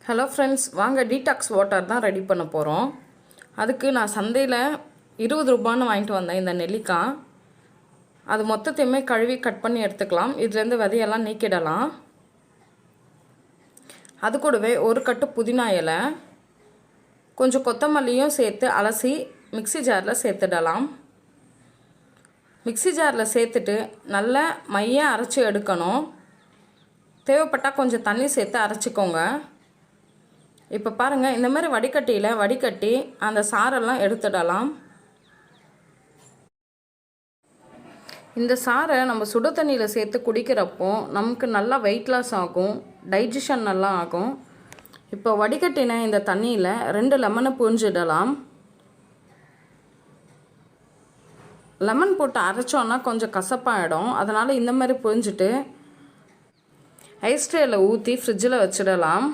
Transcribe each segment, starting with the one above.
Hello friends, வாங்க detox water தான் ready பண்ண போகிறோம். அதுக்கு நான் சந்தையில் 20 ரூபான்னு வாங்கிட்டு வந்தேன் இந்த நெல்லிக்காய். அது மொத்தத்தையுமே கழுவி கட் பண்ணி எடுத்துக்கலாம். இதுலேருந்து விதையெல்லாம் நீக்கிடலாம். அது கூடவே ஒரு கட்டு புதினா இலை, கொஞ்சம் கொத்தமல்லியும் சேர்த்து அலசி மிக்ஸி ஜாரில் சேர்த்துடலாம். மிக்ஸி ஜாரில் சேர்த்துட்டு நல்லா மையாக அரைச்சி எடுக்கணும். தேவைப்பட்டால் கொஞ்சம் தண்ணி சேர்த்து அரைச்சிக்கோங்க. இப்போ பாருங்கள், இந்த மாதிரி வடிகட்டியில் வடிகட்டி அந்த சாரெல்லாம் எடுத்துடலாம். இந்த சாரை நம்ம சுடு தண்ணியில் சேர்த்து குடிக்கிறப்போ நமக்கு நல்லா வெயிட் லாஸ் ஆகும், டைஜஷன் நல்லா ஆகும். இப்போ வடிகட்டின இந்த தண்ணியில் 2 லெமனை புழிஞ்சிடலாம். லெமன் போட்டு அரைச்சோன்னா கொஞ்சம் கசப்பாகிடும். அதனால் இந்த மாதிரி புழிஞ்சிட்டு ஐஸ் ட்ரேயில் ஊற்றி ஃப்ரிட்ஜில் வச்சிடலாம்.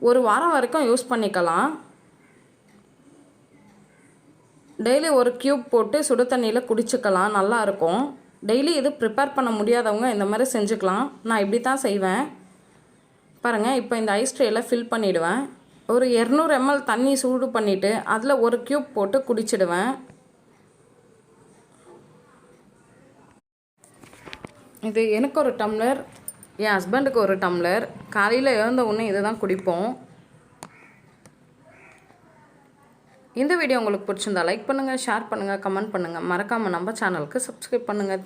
ஒரு வாரம் வரைக்கும் யூஸ் பண்ணிக்கலாம். டெய்லி ஒரு க்யூப் போட்டு சுடு தண்ணியில் குடிச்சிக்கலாம், நல்லாயிருக்கும். டெய்லி இது ப்ரிப்பேர் பண்ண முடியாதவங்க இந்த மாதிரி செஞ்சுக்கலாம். நான் இப்படி தான் செய்வேன். பாருங்கள், இப்போ இந்த ஐஸ் ட்ரேயில் ஃபில் பண்ணிவிடுவேன். ஒரு 200 ml தண்ணி சூடு பண்ணிவிட்டு அதில் ஒரு க்யூப் போட்டு குடிச்சிடுவேன். இது எனக்கு ஒரு டம்ளர், என் ஹஸ்பண்டுக்கு ஒரு டம்ளர். காலையில் எழுந்த உடனே இதை தான் குடிப்போம். இந்த வீடியோ உங்களுக்கு பிடிச்சிருந்தா லைக் பண்ணுங்கள், ஷேர் பண்ணுங்கள், கமெண்ட் பண்ணுங்கள். மறக்காமல் நம்ம சேனலுக்கு சப்ஸ்கிரைப் பண்ணுங்கள்.